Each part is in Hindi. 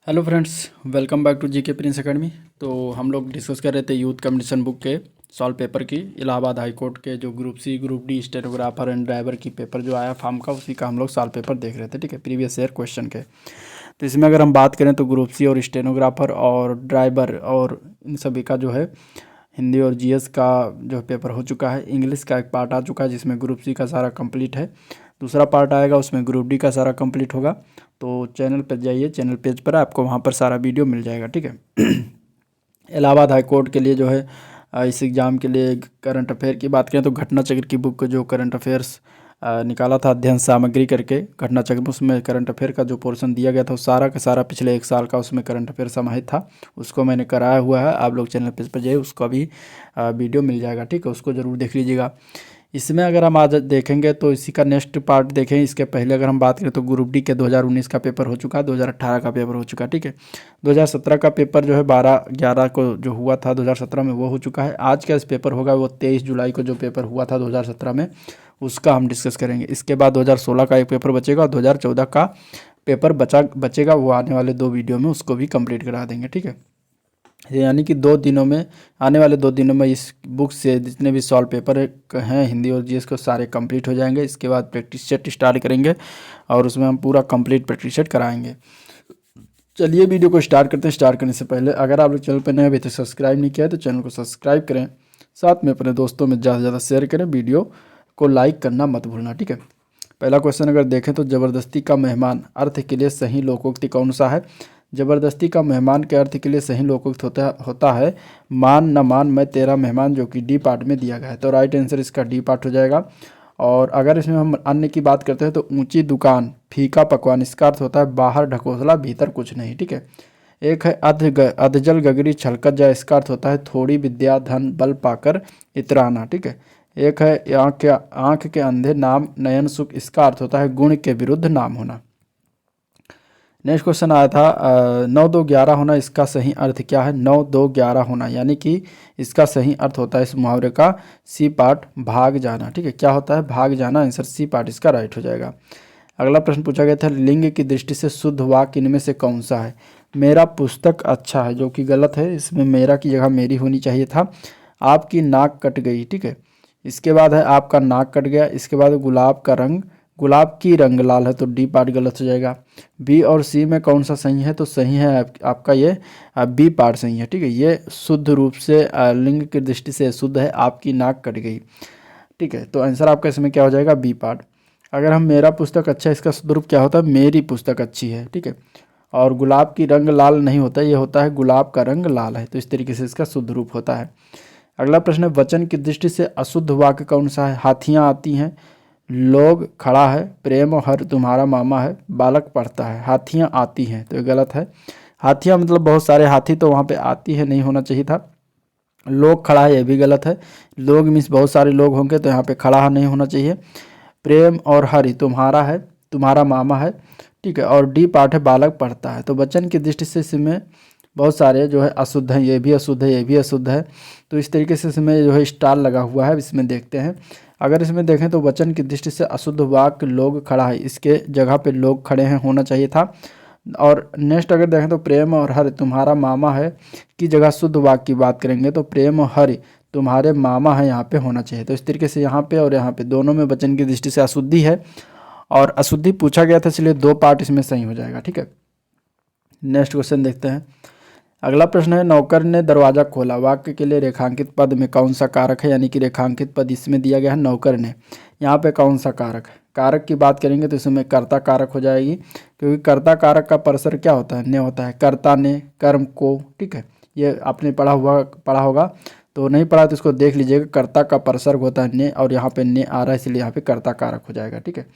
Hello friends, welcome back to GK Prince Academy. तो हम लोग डिस्कस कर रहे थे यूथ कंपटीशन बुक के सॉल्व पेपर की। इलाहाबाद हाई कोर्ट के जो group C group D stenographer and driver की पेपर जो आया फार्म का, उसी का हम लोग सॉल्व पेपर देख रहे थे। ठीक है, प्रीवियस ईयर क्वेश्चन के। तो इसमें अगर हम बात करें तो ग्रुप सी और स्टेनोग्राफर और ड्राइवर और इन सभी का जो है हिंदी और जीएस का जो पेपर हो चुका है। इंग्लिश का एक पार्ट आ चुका है जिसमें ग्रुप सी का सारा कंप्लीट है। दूसरा पार्ट आएगा उसमें ग्रुप डी का सारा कंप्लीट होगा। तो चैनल पर जाइए, चैनल पेज पर आपको वहाँ पर सारा वीडियो मिल जाएगा। ठीक है। इलाहाबाद हाई कोर्ट के लिए जो है इस एग्ज़ाम के लिए करंट अफेयर की बात करें तो घटना चक्र की बुक जो करंट अफेयर्स निकाला था अध्ययन सामग्री करके घटना चक्र, उसमें करंट अफेयर का जो पोर्शन दिया गया था वो सारा का सारा पिछले एक साल का उसमें करंट अफेयर समाहित था। उसको मैंने कराया हुआ है, आप लोग चैनल पेज पर जाइए, उसका भी वीडियो मिल जाएगा। ठीक है, उसको ज़रूर देख लीजिएगा। इसमें अगर हम आज देखेंगे तो इसी का नेक्स्ट पार्ट देखें। इसके पहले अगर हम बात करें तो ग्रुप डी के 2019 का पेपर हो चुका है, 2018 का पेपर हो चुका है। ठीक है, 2017 का पेपर जो है 12/11 को जो हुआ था 2017 में वो हो चुका है। आज का इस पेपर होगा वो 23 जुलाई को जो पेपर हुआ था 2017 में, उसका हम डिस्कस करेंगे। इसके बाद 2016 का एक पेपर बचेगा और 2014 का पेपर बचेगा, वो आने वाले 2 वीडियो में उसको भी कंप्लीट करा देंगे। ठीक है, यानी कि 2 दिनों में, आने वाले 2 दिनों में इस बुक से जितने भी सॉल्व पेपर हैं हिंदी और जीएस को सारे कंप्लीट हो जाएंगे। इसके बाद प्रैक्टिस सेट स्टार्ट करेंगे और उसमें हम पूरा कंप्लीट प्रैक्टिस सेट कराएंगे। चलिए वीडियो को स्टार्ट करते हैं। स्टार्ट करने से पहले अगर आप लोग चैनल पर नए अभी तक सब्सक्राइब नहीं किया है तो चैनल को सब्सक्राइब करें, साथ में अपने दोस्तों में ज़्यादा से ज़्यादा शेयर करें, वीडियो को लाइक करना मत भूलना। ठीक है, पहला क्वेश्चन अगर देखें तो ज़बरदस्ती का मेहमान अर्थ के लिए सही लोकोक्ति कौन सा है। ज़बरदस्ती का मेहमान के अर्थ के लिए सही लोकोक्ति होता है मान न मान मैं तेरा मेहमान, जो कि डी पार्ट में दिया गया है। तो राइट आंसर इसका डी पार्ट हो जाएगा। और अगर इसमें हम अन्य की बात करते हैं तो ऊंची दुकान फीका पकवान, इसका अर्थ होता है बाहर ढकोसला भीतर कुछ नहीं। ठीक है, एक है अधजल गगरी छलकत जाए, इसका अर्थ होता है थोड़ी विद्या धन बल पाकर इतराना। ठीक है, एक है आँख के अंधे नाम नयन सुख, इसका अर्थ होता है गुण के विरुद्ध नाम होना। नेक्स्ट क्वेश्चन आया था 9-2-11 होना, इसका सही अर्थ क्या है। 9-2-11 होना यानी कि इसका सही अर्थ होता है इस मुहावरे का सी पार्ट भाग जाना। ठीक है, क्या होता है भाग जाना, आंसर सी पार्ट इसका राइट हो जाएगा। अगला प्रश्न पूछा गया था लिंग की दृष्टि से शुद्ध वाक्य इनमें से कौन सा है। मेरा पुस्तक अच्छा है, जो कि गलत है, इसमें मेरा की जगह मेरी होनी चाहिए था। आपकी नाक कट गई। ठीक है, इसके बाद है आपका नाक कट गया। इसके बाद गुलाब का रंग, गुलाब की रंग लाल है, तो डी पार्ट गलत हो जाएगा। बी और सी में कौन सा सही है, तो सही है आपका ये बी पार्ट सही है। ठीक है, ये शुद्ध रूप से लिंग की दृष्टि से शुद्ध है, आपकी नाक कट गई। ठीक है, तो आंसर आपका इसमें क्या हो जाएगा बी पार्ट। अगर हम मेरा पुस्तक अच्छा है, इसका शुद्ध रूप क्या होता है मेरी पुस्तक अच्छी है। ठीक है, और गुलाब की रंग लाल नहीं होता, ये होता है गुलाब का रंग लाल है, तो इस तरीके से इसका शुद्ध रूप होता है। अगला प्रश्न है वचन की दृष्टि से अशुद्ध वाक्य कौन सा है। हाथियाँ आती हैं, लोग खड़ा है, प्रेम और हर तुम्हारा मामा है, बालक पढ़ता है। हाथियाँ आती हैं तो ये गलत है। हाथियाँ मतलब बहुत सारे हाथी, तो वहाँ पे आती है नहीं होना चाहिए था। लोग खड़ा है ये भी गलत है, लोग मीन्स बहुत सारे लोग होंगे, तो यहाँ पे खड़ा नहीं होना चाहिए। प्रेम और हरि तुम्हारा है, तुम्हारा मामा है। ठीक है, और डी पार्ट है बालक पढ़ता है। तो वचन की दृष्टि से इसमें बहुत सारे जो है अशुद्ध हैं, ये भी अशुद्ध है, ये भी अशुद्ध है, तो इस तरीके से इसमें जो है स्टार लगा हुआ है। इसमें देखते हैं, अगर इसमें देखें तो वचन की दृष्टि से अशुद्ध वाक्य लोग खड़ा है, इसके जगह पे लोग खड़े हैं होना चाहिए था। और नेक्स्ट अगर देखें तो प्रेम और हरि तुम्हारा मामा है की जगह शुद्ध वाक्य की बात करेंगे तो प्रेम और हरि तुम्हारे मामा है यहाँ पे होना चाहिए। तो इस तरीके से यहाँ पे और यहाँ पे दोनों में वचन की दृष्टि से अशुद्धि है और अशुद्धि पूछा गया था, इसलिए 2 पार्ट इसमें सही हो जाएगा। ठीक है, नेक्स्ट क्वेश्चन देखते हैं। अगला प्रश्न है नौकर ने दरवाजा खोला, वाक्य के लिए रेखांकित पद में कौन सा कारक है, यानी कि रेखांकित पद इसमें दिया गया है नौकर ने, यहाँ पे कौन सा कारक है। कारक की बात करेंगे तो इसमें कर्ता कारक हो जाएगी, क्योंकि कर्ता कारक का परसर क्या होता है ने होता है, कर्ता ने कर्म को। ठीक है, ये आपने पढ़ा होगा, तो नहीं पढ़ा तो इसको देख लीजिएगा। कर्ता का परसर्ग होता है ने, और यहाँ पे ने आ रहा है इसलिए यहाँ पे कर्ता कारक हो जाएगा। ठीक है,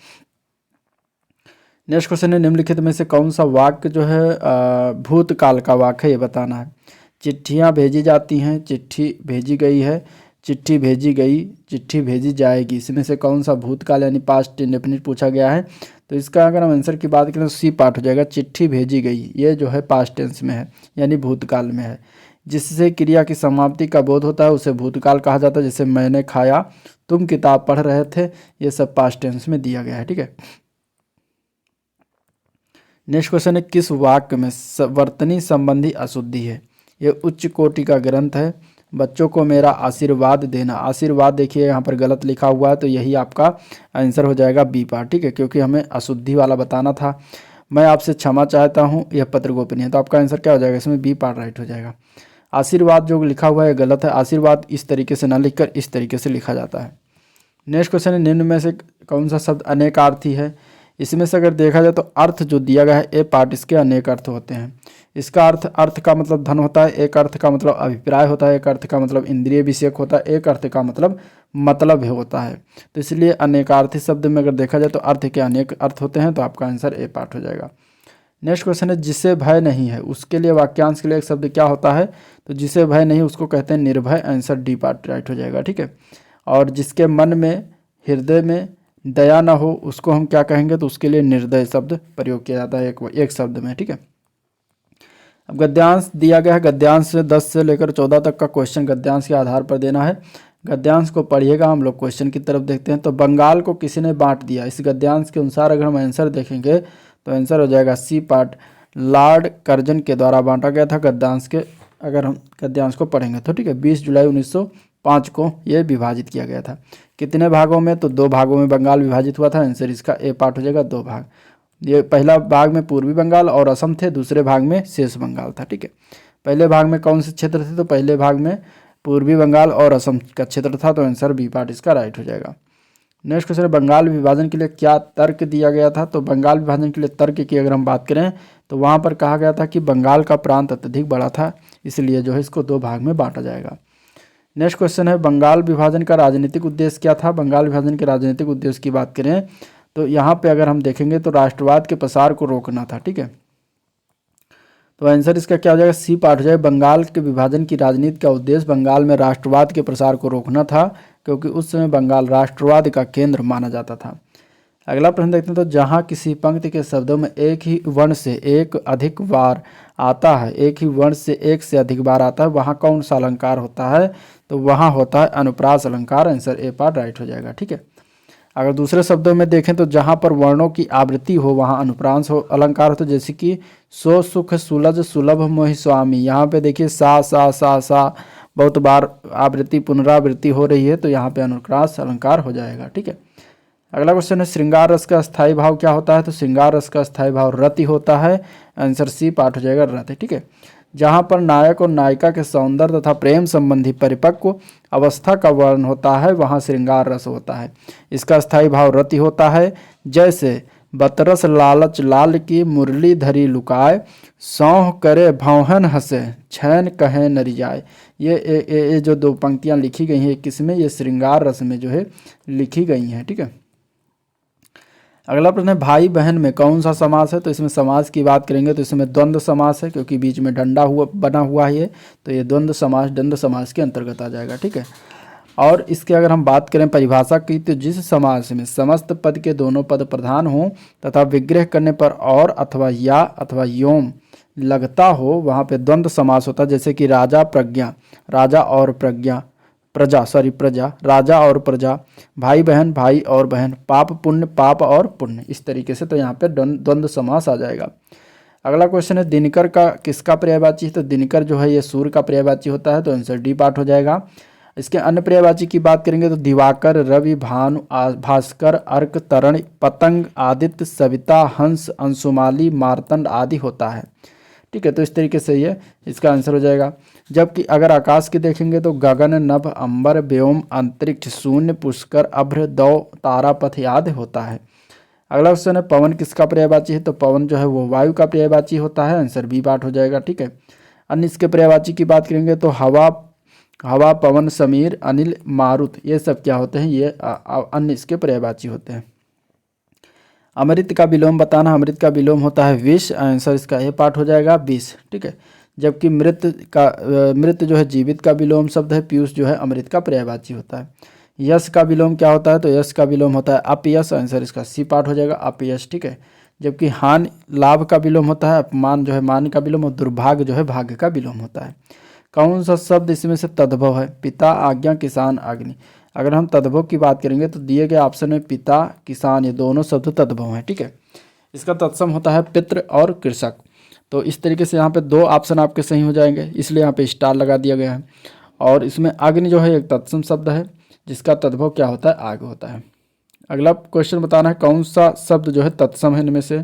नेक्स्ट क्वेश्चन है निम्नलिखित में से कौन सा वाक्य जो है भूतकाल का वाक्य है, ये बताना है। चिट्ठियाँ भेजी जाती हैं, चिट्ठी भेजी गई है, चिट्ठी भेजी गई, चिट्ठी भेजी जाएगी, इसमें से कौन सा भूतकाल यानी पास्ट इंडेफिनिट पूछा गया है। तो इसका अगर हम आंसर की बात करें तो सी पार्ट हो जाएगा, चिट्ठी भेजी गई, ये जो है पास्ट टेंस में है यानी भूतकाल में है। जिससे क्रिया की समाप्ति का बोध होता है उसे भूतकाल कहा जाता है, जैसे मैंने खाया, तुम किताब पढ़ रहे थे, ये सब पास्ट टेंस में दिया गया है। ठीक है, नेक्स्ट क्वेश्चन है किस वाक्य में वर्तनी संबंधी अशुद्धि है। ये उच्च कोटि का ग्रंथ है। बच्चों को मेरा आशीर्वाद देना, आशीर्वाद देखिए यहाँ पर गलत लिखा हुआ है, तो यही आपका आंसर हो जाएगा बी पार्ट, ठीक है, क्योंकि हमें अशुद्धि वाला बताना था। मैं आपसे क्षमा चाहता हूँ, यह पत्र गोपनीय है, तो आपका आंसर क्या हो जाएगा, इसमें बी पार्ट राइट हो जाएगा। आशीर्वाद जो लिखा हुआ है गलत है, आशीर्वाद इस तरीके से ना लिखकर इस तरीके से लिखा जाता है। नेक्स्ट क्वेश्चन है निम्न में से कौन सा शब्द अनेकार्थी है। इसमें से अगर देखा जाए तो अर्थ जो दिया गया है ए पार्ट, इसके अनेक अर्थ होते हैं। इसका अर्थ का मतलब धन होता है, एक अर्थ का मतलब अभिप्राय होता है, एक अर्थ का मतलब इंद्रिय विषयक होता है, एक अर्थ का मतलब होता है। तो इसलिए अनेकार्थी शब्द में अगर देखा जाए तो अर्थ के अनेक अर्थ होते हैं, तो आपका आंसर ए पार्ट हो जाएगा। नेक्स्ट क्वेश्चन है जिसे भय नहीं है, उसके लिए वाक्यांश के लिए एक शब्द क्या होता है, तो जिसे भय नहीं उसको कहते हैं निर्भय, आंसर डी पार्ट राइट हो जाएगा, ठीक है। और जिसके मन में हृदय में दया ना हो उसको हम क्या कहेंगे, तो उसके लिए निर्दय शब्द प्रयोग किया जाता है एक शब्द में, ठीक है। अब गद्यांश दिया गया है, गद्यांश से 10 से लेकर 14 तक का क्वेश्चन गद्यांश के आधार पर देना है। गद्यांश को पढ़िएगा, हम लोग क्वेश्चन की तरफ देखते हैं। तो बंगाल को किसी ने बांट दिया, इस गद्यांश के अनुसार अगर हम आंसर देखेंगे तो आंसर हो जाएगा सी पार्ट, लॉर्ड कर्जन के द्वारा बांटा गया था गद्यांश के, अगर हम गद्यांश को पढ़ेंगे तो, ठीक है। 20 जुलाई 1905 को ये विभाजित किया गया था। कितने भागों में, तो 2 भागों में बंगाल विभाजित हुआ था, आंसर इसका ए पार्ट हो जाएगा, 2 भाग। ये पहला भाग में पूर्वी बंगाल और असम थे, दूसरे भाग में शेष बंगाल था, ठीक है। पहले भाग में कौन से क्षेत्र थे, तो पहले भाग में पूर्वी बंगाल और असम का क्षेत्र था, तो आंसर बी पार्ट इसका राइट हो जाएगा। नेक्स्ट क्वेश्चन है बंगाल विभाजन के लिए क्या तर्क दिया गया था। तो बंगाल विभाजन के लिए तर्क की अगर हम बात करें तो वहाँ पर कहा गया था कि बंगाल का प्रांत अत्यधिक बड़ा था, इसलिए जो है इसको 2 भाग में बांटा जाएगा। नेक्स्ट क्वेश्चन है बंगाल विभाजन का राजनीतिक उद्देश्य क्या था। बंगाल विभाजन के राजनीतिक उद्देश्य की बात करें तो यहाँ पे अगर हम देखेंगे तो राष्ट्रवाद के प्रसार को रोकना था, ठीक है। तो आंसर इसका क्या हो जाएगा, सी पार्ट हो जाएगा। बंगाल के विभाजन की राजनीति का उद्देश्य बंगाल में राष्ट्रवाद के प्रसार को रोकना था, क्योंकि उस समय बंगाल राष्ट्रवाद का केंद्र माना जाता था। अगला प्रश्न देखते हैं, तो जहाँ किसी पंक्ति के शब्दों में एक ही वर्ण से एक अधिक बार आता है, एक ही वर्ण से एक से अधिक बार आता है, वहाँ कौन सा अलंकार होता है, तो वहाँ होता है अनुप्रास अलंकार, आंसर ए पार्ट राइट हो जाएगा, ठीक है। अगर दूसरे शब्दों में देखें तो जहाँ पर वर्णों की आवृत्ति हो वहाँ अनुप्रांस हो अलंकार हो, तो जैसे कि सो सुख सुलज सुलभ मोहि स्वामी, यहाँ पे देखिए सा बहुत बार आवृत्ति पुनरावृत्ति हो रही है, तो यहाँ पे अनुप्रास अलंकार हो जाएगा, ठीक है। अगला क्वेश्चन है श्रृंगार रस का स्थायी भाव क्या होता है। तो श्रृंगार रस का स्थायी भाव रति होता है, आंसर सी पार्ट हो जाएगा रति, ठीक है। जहाँ पर नायक और नायिका के सौंदर्य तथा प्रेम संबंधी परिपक्व अवस्था का वर्णन होता है वहाँ श्रृंगार रस होता है, इसका स्थायी भाव रति होता है। जैसे बतरस लालच लाल की मुरली धरी लुकाए, सौह करे भौहन हंसे छैन कहे नरी जाए। ये जो 2 पंक्तियाँ लिखी गई हैं किसमें, ये श्रृंगार रस में जो है लिखी गई हैं, ठीक है। अगला प्रश्न है भाई बहन में कौन सा समास है। तो इसमें समास की बात करेंगे तो इसमें द्वंद्व समास है, क्योंकि बीच में डंडा बना हुआ है ये, तो ये द्वंद्व समास के अंतर्गत आ जाएगा, ठीक है। और इसके अगर हम बात करें परिभाषा की, तो जिस समास में समस्त पद के दोनों पद प्रधान हों तथा विग्रह करने पर और अथवा या अथवा योम लगता हो वहाँ पे द्वंद्व समास होता है। जैसे कि राजा प्रज्ञा, राजा और प्रज्ञा, प्रजा, राजा और प्रजा, भाई बहन, भाई और बहन, पाप पुण्य, पाप और पुण्य, इस तरीके से तो यहाँ पे द्वंद्व समास आ जाएगा। अगला क्वेश्चन है दिनकर का किसका पर्यायवाची है। तो दिनकर जो है ये सूर्य का पर्यायवाची होता है, तो आंसर डी पार्ट हो जाएगा। इसके अन्य पर्यायवाची की बात करेंगे तो दिवाकर, रवि, भानु, भास्कर, अर्क, तरण, पतंग, आदित्य, सविता, हंस, अंशुमाली, मार्तंड आदि होता है, ठीक है। तो इस तरीके से ये इसका आंसर हो जाएगा। जबकि अगर आकाश की देखेंगे तो गगन, नभ, अंबर, व्योम, अंतरिक्ष, शून्य, पुष्कर, अभ्र, दौ, तारा, पथ आदि होता है। अगला क्वेश्चन है पवन किसका पर्यायवाची है। तो पवन जो है वो वायु का पर्यायवाची होता है, आंसर बी पार्ट हो जाएगा, ठीक है। अन्य इसके पर्यायवाची की बात करेंगे तो हवा, पवन, समीर, अनिल, मारुत, ये सब क्या होते हैं, ये अन्य इसके पर्यायवाची होते हैं। अमृत का विलोम बताना, अमृत का विलोम होता है विष, आंसर इसका ए पार्ट हो जाएगा 20, ठीक है। जबकि मृत जो है जीवित का विलोम शब्द है, पीयूष जो है अमृत का पर्यायवाची होता है। यश का विलोम क्या होता है। तो यश का विलोम होता है अपयश, आंसर इसका सी पार्ट हो जाएगा अपयश, ठीक है। जबकि हान लाभ का विलोम होता है, अपमान जो है मान का विलोम, और दुर्भाग्य जो है भाग्य का विलोम होता है। कौन सा शब्द इसमें से तद्भव है। पिता, आज्ञा, किसान, अग्नि। अगर हम तद्भव की बात करेंगे तो दिए गए ऑप्शन में पिता, किसान, ये दोनों शब्द तद्भव हैं, ठीक है। इसका तत्सम होता है पितृ और कृषक। तो इस तरीके से यहाँ पे 2 ऑप्शन आपके सही हो जाएंगे, इसलिए यहाँ पे स्टार लगा दिया गया है। और इसमें अग्नि जो है एक तत्सम शब्द है, जिसका तद्भव क्या होता है, आग होता है। अगला क्वेश्चन बताना है कौन सा शब्द जो है तत्सम है इनमें से।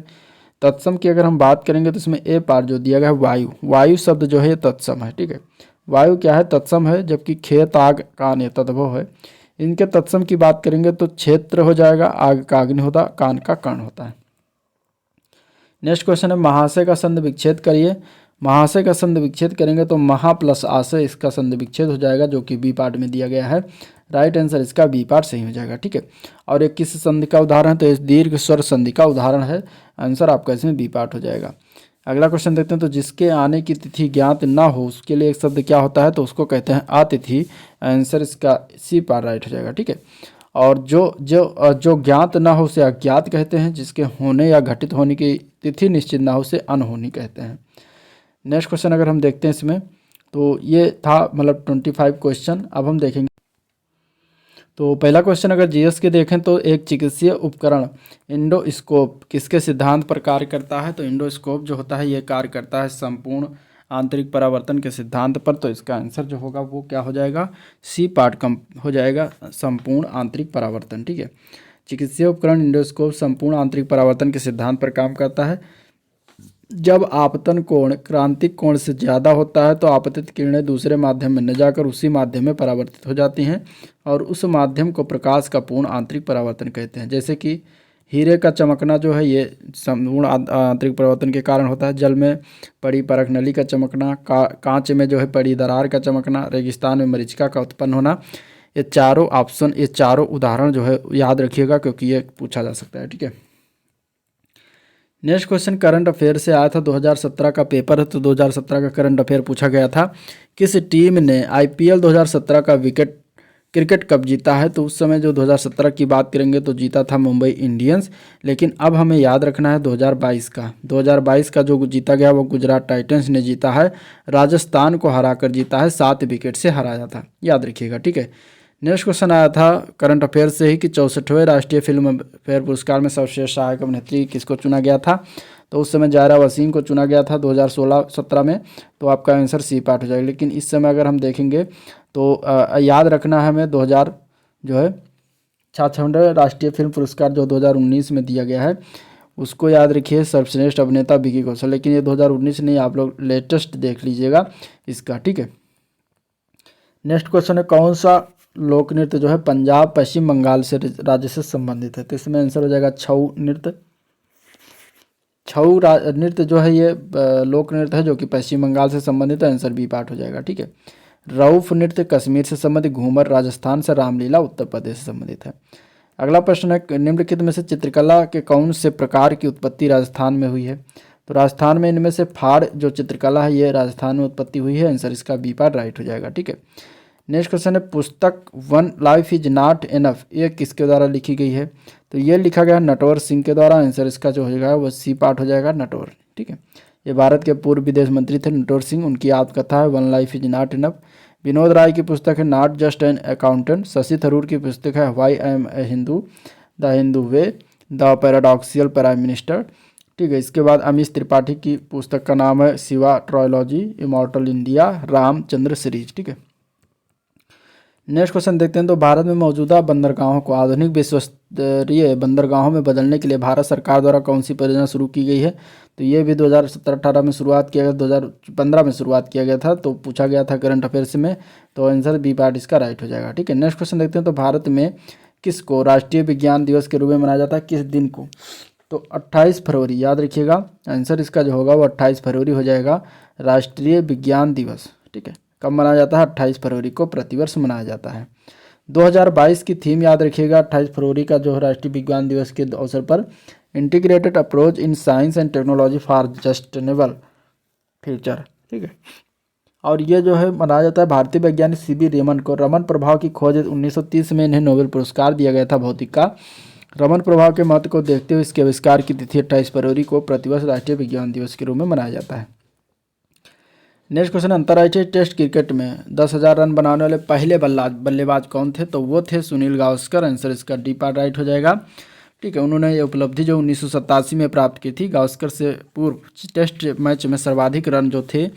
तत्सम की अगर हम बात करेंगे तो इसमें ए पार्ट जो दिया गया है वायु, वायु शब्द जो है ये तत्सम है, ठीक है। वायु क्या है, तत्सम है, जबकि खेत आग कान ये तद्भव है। इनके तत्सम की बात करेंगे तो क्षेत्र हो जाएगा, आग का अग्नि होता, कान का कर्ण होता है। नेक्स्ट क्वेश्चन है महाशय का संधि विच्छेद करिए। महाशय का संधि विच्छेद करेंगे तो महा प्लस आशय, इसका संधि विच्छेद हो जाएगा, जो कि बी पार्ट में दिया गया है। राइट आंसर इसका बी पार्ट सही हो जाएगा, ठीक है। और एक किस संधि का उदाहरण है, तो इस दीर्घ स्वर संधि का उदाहरण है। आंसर आपका इसमें बी पार्ट हो जाएगा। अगला क्वेश्चन देखते हैं, तो जिसके आने की तिथि ज्ञात ना हो उसके लिए एक शब्द क्या होता है, तो उसको कहते हैं अतिथि। आंसर इसका सी पार्ट राइट हो जाएगा, ठीक है। और जो ज्ञात ना हो उसे अज्ञात कहते हैं, जिसके होने या घटित होने की तिथि निश्चित ना हो उसे अनहोनी कहते हैं। नेक्स्ट क्वेश्चन अगर हम देखते हैं इसमें, तो ये था मतलब 25 क्वेश्चन। अब हम देखेंगे, तो पहला क्वेश्चन अगर जीएस के देखें तो एक चिकित्सीय उपकरण एंडोस्कोप किसके सिद्धांत पर कार्य करता है, तो एंडोस्कोप जो होता है ये कार्य करता है संपूर्ण आंतरिक परावर्तन के सिद्धांत पर। तो इसका आंसर जो होगा वो क्या हो जाएगा, सी पार्ट कम हो जाएगा, संपूर्ण आंतरिक परावर्तन, ठीक है। चिकित्सीय उपकरण एंडोस्कोप संपूर्ण आंतरिक परावर्तन के सिद्धांत पर काम करता है। जब आपतन कोण क्रांतिक कोण से ज़्यादा होता है तो आपतित किरणें दूसरे माध्यम में न जाकर उसी माध्यम में परावर्तित हो जाती हैं, और उस माध्यम को प्रकाश का पूर्ण आंतरिक परावर्तन कहते हैं। जैसे कि हीरे का चमकना जो है ये संपूर्ण आंतरिक परावर्तन के कारण होता है। जल में पड़ी परख नली का चमकना, कांच में जो है पड़ी दरार का चमकना, रेगिस्तान में मरीचिका का उत्पन्न होना। ये चारों ऑप्शन, ये चारों उदाहरण जो है याद रखिएगा, क्योंकि ये पूछा जा सकता है, ठीक है। नेक्स्ट क्वेश्चन करंट अफेयर से आया था, 2017 का पेपर है, तो 2017 का करंट अफेयर पूछा गया था। किस टीम ने आईपीएल 2017 का क्रिकेट कप जीता है, तो उस समय जो 2017 की बात करेंगे तो जीता था मुंबई इंडियंस। लेकिन अब हमें याद रखना है 2022 का जो जीता गया वो गुजरात टाइटंस ने जीता है, राजस्थान को हराकर जीता है, 7 विकेट से हराया था, याद रखिएगा, ठीक है। नेक्स्ट क्वेश्चन आया था करंट अफेयर से ही कि 64वें राष्ट्रीय फिल्म फेयर पुरस्कार में सर्वश्रेष्ठ सहायक अभिनेत्री किसको चुना गया था, तो उस समय जायरा वसीम को चुना गया था 2016-17 में। तो आपका आंसर सी पार्ट हो जाएगा। लेकिन इस समय अगर हम देखेंगे तो याद रखना है हमें 2000 जो है 66वें राष्ट्रीय फिल्म पुरस्कार जो 2019 में दिया गया है उसको याद रखिए, सर्वश्रेष्ठ अभिनेता विकी कौशल। लेकिन ये 2019 नहीं, आप लोग लेटेस्ट देख लीजिएगा इसका, ठीक है। नेक्स्ट क्वेश्चन है कौन सा लोक नृत्य जो है पंजाब पश्चिम बंगाल से राज्य से संबंधित है, तो इसमें आंसर हो जाएगा छऊ नृत्य। छऊ नृत्य जो है ये लोक नृत्य है जो कि पश्चिम बंगाल से संबंधित है, आंसर बी पार्ट हो जाएगा, ठीक है। रऊफ नृत्य कश्मीर से संबंधित, घूमर राजस्थान से, रामलीला उत्तर प्रदेश से संबंधित है। अगला प्रश्न है निम्नलिखित में से चित्रकला के कौन से प्रकार की उत्पत्ति राजस्थान में हुई है, तो राजस्थान में इनमें से फाड़ जो चित्रकला है ये राजस्थान में उत्पत्ति हुई है, आंसर इसका बी पार्ट राइट हो जाएगा, ठीक है। नेक्स्ट क्वेश्चन है पुस्तक one life is not enough ये किसके द्वारा लिखी गई है, तो ये लिखा गया नटवर सिंह के द्वारा, आंसर इसका जो हो जाएगा वो सी पार्ट हो जाएगा, नटवर, ठीक है। ये भारत के पूर्व विदेश मंत्री थे नटवर सिंह, उनकी आत्मकथा है one life is not enough. Vinod Rai की पुस्तक है not just an accountant. Shashi Tharoor की पुस्तक है why I am a Hindu, the Hindu way, the paradoxical prime minister, ठीक है। इसके बाद अमीश त्रिपाठी की पुस्तक का नाम है Shiva trilogy, immortal India, Ramchandra series, ठीक है। नेक्स्ट क्वेश्चन देखते हैं, तो भारत में मौजूदा बंदरगाहों को आधुनिक विश्वस्तरीय बंदरगाहों में बदलने के लिए भारत सरकार द्वारा कौन सी परियोजना शुरू की गई है, तो ये भी 2017-18 में शुरुआत किया गया, 2015 में शुरुआत किया गया था, तो पूछा गया था करंट अफेयर्स में, तो आंसर बी पार्ट इसका राइट हो जाएगा, ठीक है। नेक्स्ट क्वेश्चन देखते हैं, तो भारत में किसको राष्ट्रीय विज्ञान दिवस के रूप में मनाया जाता है, किस दिन को, तो 28 फरवरी, याद रखिएगा, आंसर इसका जो होगा वो 28 फरवरी हो जाएगा, राष्ट्रीय विज्ञान दिवस, ठीक है। कब मनाया जाता है, 28 फरवरी को प्रतिवर्ष मनाया जाता है। 2022 की थीम याद रखिएगा, 28 फरवरी का जो है राष्ट्रीय विज्ञान दिवस के अवसर पर integrated approach in science and technology for sustainable future, ठीक है। और ये जो है मनाया जाता है भारतीय वैज्ञानिक सीवी रेमन को, रमन प्रभाव की खोज 1930 में इन्हें नोबेल पुरस्कार दिया गया था भौतिक का। रमन प्रभाव के महत्व को देखते हुए इसके आविष्कार की तिथि 28 फरवरी को प्रतिवर्ष राष्ट्रीय विज्ञान दिवस के रूप में मनाया जाता है। नेक्स्ट क्वेश्चन, अंतर्राष्ट्रीय टेस्ट क्रिकेट में 10,000 रन बनाने वाले पहले बल्लेबाज कौन थे, तो वो थे सुनील गावस्कर, आंसर इसका डी पार्ट राइट हो जाएगा। ठीक है। उन्होंने ये उपलब्धि जो 1987 में प्राप्त की थी। गावस्कर से पूर्व टेस्ट मैच में सर्वाधिक रन जो थे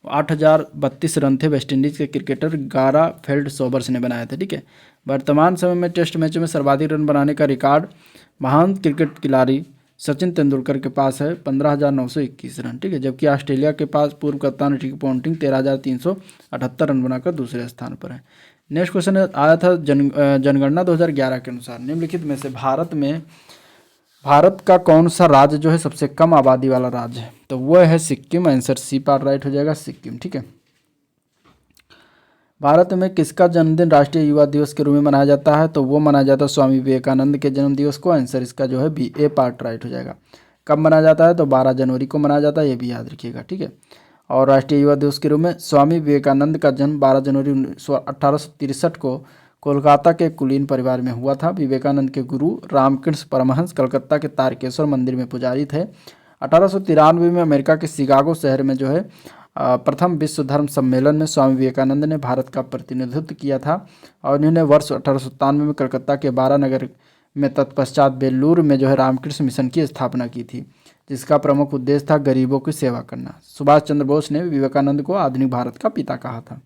8,032 रन थे वेस्ट इंडीज़ के क्रिकेटर गारा फेल्ड सोबर्स ने बनाए थे। ठीक है। वर्तमान समय में टेस्ट मैच में सर्वाधिक रन बनाने का रिकॉर्ड महान क्रिकेट खिलाड़ी सचिन तेंदुलकर के पास है 15,921 रन। ठीक है। जबकि ऑस्ट्रेलिया के पास पूर्व कप्तान रिकी पॉन्टिंग 13,378 रन बनाकर दूसरे स्थान पर है। नेक्स्ट क्वेश्चन आया था जनगणना 2011 के अनुसार निम्नलिखित में से भारत का कौन सा राज्य जो है सबसे कम आबादी वाला राज्य है? तो वो है Sikkim. Answer C part right हो जाएगा, सिक्किम। ठीक है। भारत में किसका जन्मदिन राष्ट्रीय युवा दिवस के रूप में मनाया जाता है? तो वो मनाया जाता है स्वामी विवेकानंद के जन्म दिवस को। आंसर इसका जो है बी, ए पार्ट राइट हो जाएगा। कब मनाया जाता है? तो 12 जनवरी को मनाया जाता है, ये भी याद रखिएगा। ठीक है। और राष्ट्रीय युवा दिवस के रूप में स्वामी विवेकानंद का जन्म 12 जनवरी 1863 को कोलकाता के कुलीन परिवार में हुआ था। विवेकानंद के गुरु रामकृष्ण परमहंस कलकत्ता के तारकेश्वर मंदिर में पुजारी थे। 1893 में अमेरिका के शिकागो शहर में जो है प्रथम विश्व धर्म सम्मेलन में स्वामी विवेकानंद ने भारत का प्रतिनिधित्व किया था। और उन्होंने वर्ष 1897 में कलकत्ता के 12 नगर में तत्पश्चात बेलूर में जो है रामकृष्ण मिशन की स्थापना की थी, जिसका प्रमुख उद्देश्य था गरीबों की सेवा करना। सुभाष चंद्र बोस ने विवेकानंद को आधुनिक भारत का पिता कहा था।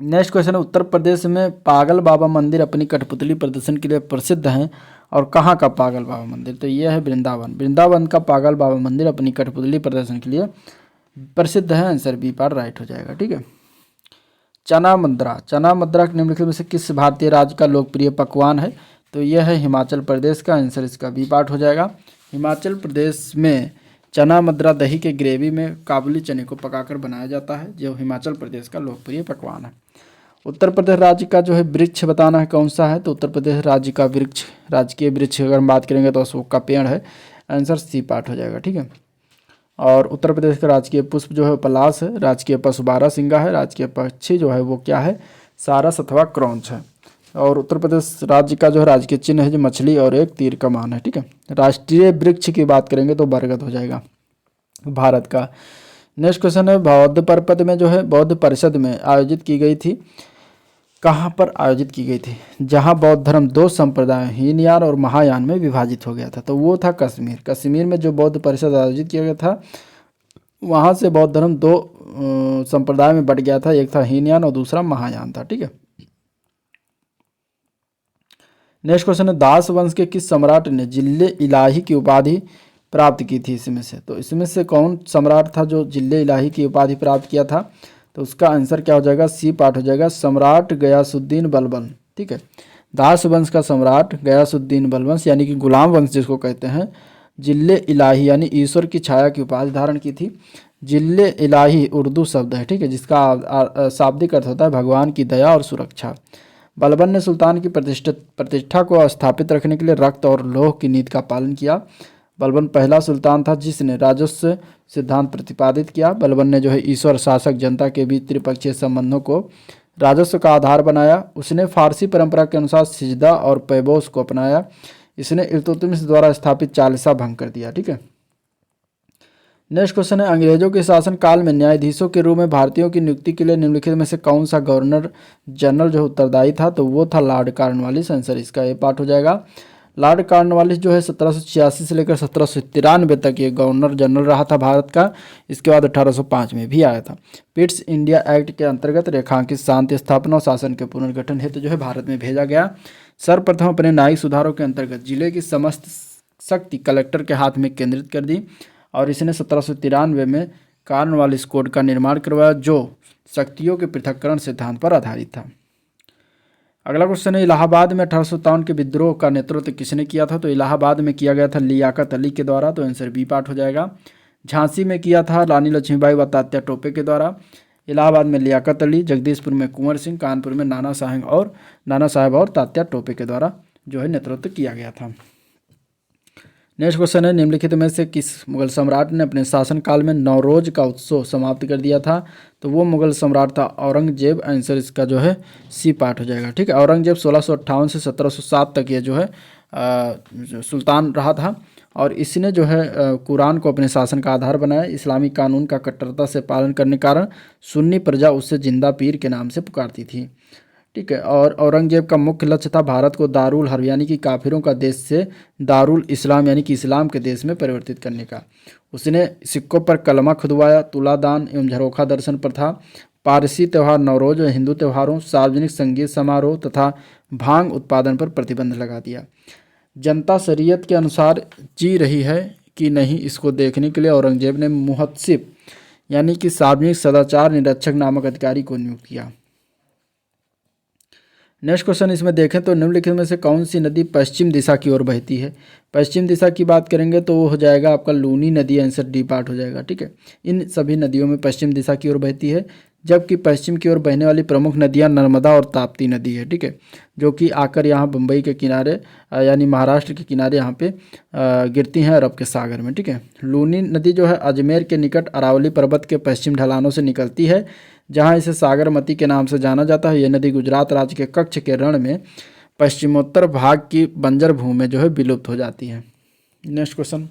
नेक्स्ट क्वेश्चन है, उत्तर प्रदेश में पागल बाबा मंदिर अपनी कठपुतली प्रदर्शन के लिए प्रसिद्ध हैं और कहाँ का पागल बाबा मंदिर? तो यह है वृंदावन। वृंदावन का पागल बाबा मंदिर अपनी कठपुतली प्रदर्शन के लिए प्रसिद्ध है। आंसर बी पार्ट राइट हो जाएगा। ठीक है। चना मद्रा निम्नलिखित में से किस भारतीय राज्य का लोकप्रिय पकवान है? तो यह है हिमाचल प्रदेश का। आंसर इसका बी पार्ट हो जाएगा। हिमाचल प्रदेश में चना मद्रा दही के ग्रेवी में काबुली चने को पकाकर बनाया जाता है, जो हिमाचल प्रदेश का लोकप्रिय पकवान है। उत्तर प्रदेश राज्य का जो है वृक्ष बताना है कौन सा है? तो उत्तर प्रदेश राज्य का वृक्ष, राजकीय वृक्ष अगर हम बात करेंगे तो अशोक का पेड़ है। आंसर सी पार्ट हो जाएगा। ठीक है। और उत्तर प्रदेश का राजकीय पुष्प जो है पलाश है। राजकीय पशु बारहसिंगा है। राजकीय पक्षी जो है वो क्या है? सारस अथवा क्रौंच है। और उत्तर प्रदेश राज्य का जो है राजकीय चिन्ह है जो मछली और एक तीर कमान है। ठीक है। राष्ट्रीय वृक्ष की बात करेंगे तो बरगद हो जाएगा भारत का। नेक्स्ट क्वेश्चन है, बौद्ध परिषद में जो है बौद्ध परिषद में आयोजित की गई थी, कहाँ पर आयोजित की गई थी? जहाँ बौद्ध धर्म दो संप्रदाय हीनयान और महायान में विभाजित हो गया था, तो वो था कश्मीर। कश्मीर में जो बौद्ध परिषद आयोजित किया गया था वहाँ से बौद्ध धर्म दो संप्रदाय में बट गया था, एक था हीनयान और दूसरा महायान था। ठीक है। नेक्स्ट क्वेश्चन है, दास वंश के किस सम्राट ने जिले इलाही की उपाधि प्राप्त की थी? इसमें से तो इसमें से कौन सम्राट था जो जिले इलाही की उपाधि प्राप्त किया था? तो उसका आंसर क्या हो जाएगा? सी पार्ट हो जाएगा, सम्राट गयासुद्दीन बलबन। ठीक है। दास वंश का सम्राट गयासुद्दीन बलबन यानी कि गुलाम वंश जिसको कहते हैं, जिले इलाही यानी ईश्वर की छाया की उपाधि धारण की थी। जिले इलाही उर्दू शब्द है। ठीक है। जिसका शाब्दिक अर्थ होता है भगवान की दया और सुरक्षा। बलबन ने सुल्तान की प्रतिष्ठा को स्थापित रखने के लिए रक्त और लौह की नीति का पालन किया। बलबन पहला सुल्तान था जिसने राजस्व सिद्धांत प्रतिपादित किया। बलबन ने जो है ईश्वर शासक जनता के बीच त्रिपक्षीय संबंधों को राजस्व का आधार बनाया। उसने फारसी परंपरा के अनुसार सिजदा और पैबोस को अपनाया। इसने इल्तुतमिश द्वारा स्थापित चालीसा भंग कर दिया। ठीक है। नेक्स्ट क्वेश्चन है, अंग्रेजों के शासन काल में न्यायाधीशों के रूप में भारतीयों की नियुक्ति के लिए निम्नलिखित में से कौन सा गवर्नर जनरल जो उत्तरदायी था? तो वो था लॉर्ड कॉर्नवालिस। आंसर इसका ए पार्ट हो जाएगा। लॉर्ड कॉर्नवालिस जो है 1786 से लेकर 1793 तक ये गवर्नर जनरल रहा था भारत का। इसके बाद 1805 में भी आया था। पिट्स इंडिया एक्ट के अंतर्गत रेखांकित शांति स्थापना और शासन के पुनर्गठन हेतु जो है भारत में भेजा गया। सर्वप्रथम अपने न्यायिक सुधारों के अंतर्गत जिले की समस्त शक्ति कलेक्टर के हाथ में केंद्रित कर दी और इसने 1793 में कॉर्नवालिस कोड का निर्माण करवाया जो शक्तियों के पृथक्करण सिद्धांत पर आधारित था। अगला क्वेश्चन है, इलाहाबाद में 1857 के विद्रोह का नेतृत्व किसने किया था? तो इलाहाबाद में किया गया था लियाकत अली के द्वारा। तो आंसर बी पार्ट हो जाएगा। झांसी में किया था रानी लक्ष्मीबाई व तात्या टोपे के द्वारा। इलाहाबाद में लियाकत अली, जगदीशपुर में कुंवर सिंह, कानपुर में नाना साहेब और तात्या टोपे के द्वारा जो है नेतृत्व किया गया था। नेक्स्ट क्वेश्चन है, निम्नलिखित में से किस मुगल सम्राट ने अपने शासनकाल में नवरोज का उत्सव समाप्त कर दिया था? तो वो मुगल सम्राट था औरंगजेब। आंसर इसका जो है सी पार्ट हो जाएगा। ठीक है। औरंगजेब 1658 से 1707 तक ये जो है सुल्तान रहा था और इसने जो है कुरान को अपने शासन का आधार बनाया। इस्लामी कानून का कट्टरता से पालन करने के कारण सुन्नी प्रजा उससे जिंदा पीर के नाम से पुकारती थी। ठीक है। और औरंगजेब का मुख्य लक्ष्य था भारत को दारुल हर्ब यानी कि काफिरों का देश से दारुल इस्लाम यानी कि इस्लाम के देश में परिवर्तित करने का। उसने सिक्कों पर कलमा खुदवाया, तुलादान एवं झरोखा दर्शन प्रथा, पारसी त्यौहार नवरोज और हिंदू त्योहारों, सार्वजनिक संगीत समारोह तथा भांग उत्पादन पर प्रतिबंध लगा दिया। जनता शरीयत के अनुसार जी रही है कि नहीं, इसको देखने के लिए औरंगजेब ने मुहत्सिब यानी कि सार्वजनिक सदाचार निरीक्षक नामक अधिकारी को नियुक्त किया। नेक्स्ट क्वेश्चन इसमें देखें तो निम्नलिखित में से कौन सी नदी पश्चिम दिशा की ओर बहती है। पश्चिम दिशा की बात करेंगे तो वो हो जाएगा आपका लूनी नदी, आंसर डी पार्ट हो जाएगा। ठीक है, इन सभी नदियों में पश्चिम दिशा की ओर बहती है, जबकि पश्चिम की ओर बहने वाली प्रमुख नदियां नर्मदा और ताप्ती नदी है। ठीक है, जो कि आकर यहाँ बम्बई के किनारे यानी महाराष्ट्र के किनारे यहाँ पे गिरती हैं अरब के सागर में। ठीक है, लूनी नदी जो है अजमेर के निकट अरावली पर्वत के पश्चिम ढलानों से निकलती है, जहाँ इसे सागरमती के नाम से जाना जाता है। यह नदी गुजरात राज्य के कच्छ के रण में पश्चिमोत्तर भाग की बंजर भूमि में जो है विलुप्त हो जाती है। नेक्स्ट क्वेश्चन,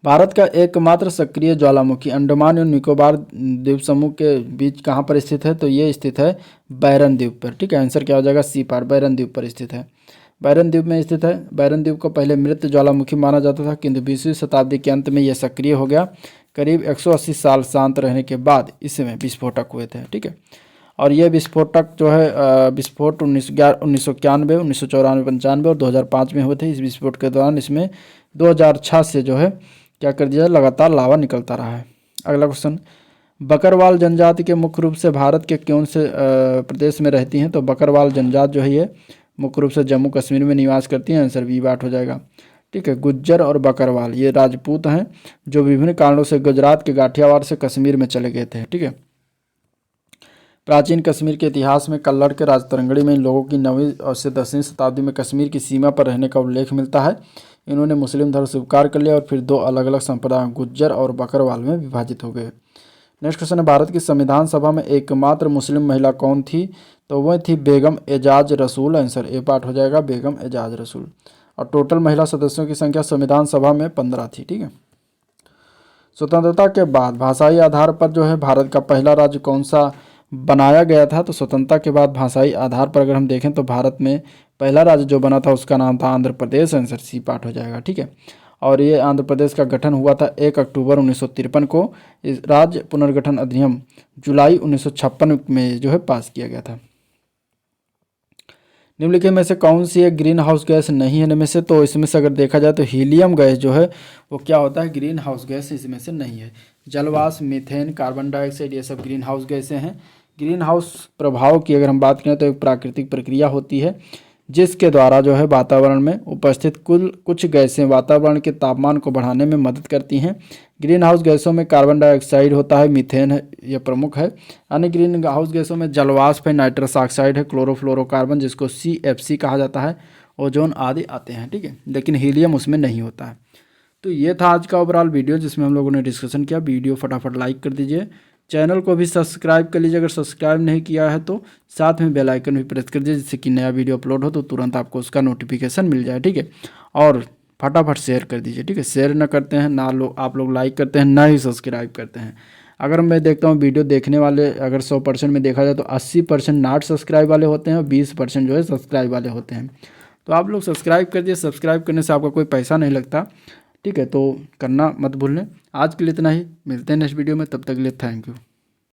भारत का एकमात्र सक्रिय ज्वालामुखी अंडमान एवं निकोबार द्वीप समूह के बीच कहाँ पर स्थित है, तो ये स्थित है बैरन द्वीप पर। ठीक है, आंसर क्या हो जाएगा, सी पार, बैरन द्वीप पर स्थित है। बैरन द्वीप में स्थित है। बैरन द्वीप को पहले मृत ज्वालामुखी माना जाता था, किंतु 20वीं शताब्दी के अंत में यह सक्रिय हो गया। करीब 180 साल शांत रहने के बाद इसमें विस्फोटक हुए थे। ठीक है, और ये विस्फोटक जो है विस्फोट 1991, 1994, 95 और 2005 में हुए थे। इस विस्फोट के दौरान इसमें 2006 से जो है क्या कर दिया, लगातार लावा निकलता रहा है। अगला क्वेश्चन, बकरवाल जनजाति के मुख्य रूप से भारत के कौन से प्रदेश में रहती हैं, तो बकरवाल जनजाति जो है ये मुख्य रूप से जम्मू कश्मीर में निवास करती हैं, आंसर बी बात हो जाएगा। ठीक है, गुज्जर और बकरवाल ये राजपूत हैं जो विभिन्न कारणों से गुजरात के गाठियावाड़ से कश्मीर में चले गए थे। ठीक है, प्राचीन कश्मीर के इतिहास में कल्लड़ के राजतरंगड़ी में इन लोगों की 9वीं और से 10वीं शताब्दी में कश्मीर की सीमा पर रहने का उल्लेख मिलता है। इन्होंने मुस्लिम धर्म स्वीकार कर लिया और फिर दो अलग अलग संप्रदायों गुज्जर और बकरवाल में विभाजित हो गए। नेक्स्ट क्वेश्चन है, भारत की संविधान सभा में एकमात्र मुस्लिम महिला कौन थी, तो वह थी बेगम एजाज रसूल, आंसर ए पार्ट हो जाएगा, बेगम एजाज रसूल। और टोटल महिला सदस्यों की संख्या संविधान सभा में 15 थी। ठीक है, स्वतंत्रता के बाद भाषाई आधार पर जो है भारत का पहला राज्य कौन सा बनाया गया था, तो स्वतंत्रता के बाद भाषाई आधार पर अगर हम देखें तो भारत में पहला राज्य जो बना था उसका नाम था Andhra Pradesh, answer C part हो जाएगा। ठीक है, और ये आंध्र प्रदेश का गठन हुआ था 1 अक्टूबर 1953 को। इस राज्य पुनर्गठन अधिनियम जुलाई 1956 में जो है पास किया गया था। निम्नलिखित में से कौन सी एक ग्रीन हाउस गैस नहीं है इनमें से, तो इसमें से अगर देखा जाए तो हीलियम गैस जो है वो क्या होता है, ग्रीन हाउस गैस इसमें से नहीं है। जलवाष्प, मीथेन, कार्बन डाइऑक्साइड ये सब ग्रीन हाउस गैसें हैं। ग्रीन हाउस प्रभाव की अगर हम बात करें तो एक प्राकृतिक प्रक्रिया होती है जिसके द्वारा जो है वातावरण में उपस्थित कुछ गैसें वातावरण के तापमान को बढ़ाने में मदद करती हैं। ग्रीन हाउस गैसों में कार्बन डाइऑक्साइड होता है, मीथेन है, ये प्रमुख है। अन्य ग्रीन हाउस गैसों में जलवाष्प है, नाइट्रस ऑक्साइड है, क्लोरोफ्लोरोकार्बन जिसको CFC कहा जाता है, ओजोन आदि आते हैं। ठीक है, लेकिन हीलियम उसमें नहीं होता है। तो ये था आज का ओवरऑल वीडियो जिसमें हम लोगों ने डिस्कशन किया। वीडियो फटाफट लाइक कर दीजिए, चैनल को भी सब्सक्राइब कर लीजिए अगर सब्सक्राइब नहीं किया है तो, साथ में बेल आइकन भी प्रेस कर दीजिए जिससे कि नया वीडियो अपलोड हो तो तुरंत आपको उसका नोटिफिकेशन मिल जाए। ठीक है, और फटाफट शेयर कर दीजिए। ठीक है, शेयर ना करते हैं ना आप लोग लाइक करते हैं ना ही सब्सक्राइब करते हैं। अगर मैं देखता हूँ वीडियो देखने वाले अगर 100% में देखा जाए तो 80% नॉट सब्सक्राइब वाले होते हैं और 20% जो है सब्सक्राइब वाले होते हैं। तो आप लोग सब्सक्राइब कर दिए, सब्सक्राइब करने से आपका कोई पैसा नहीं लगता। ठीक है, तो करना मत भूलें। आज के लिए इतना ही, मिलते हैं नेक्स्ट वीडियो में, तब तक के लिए थैंक यू।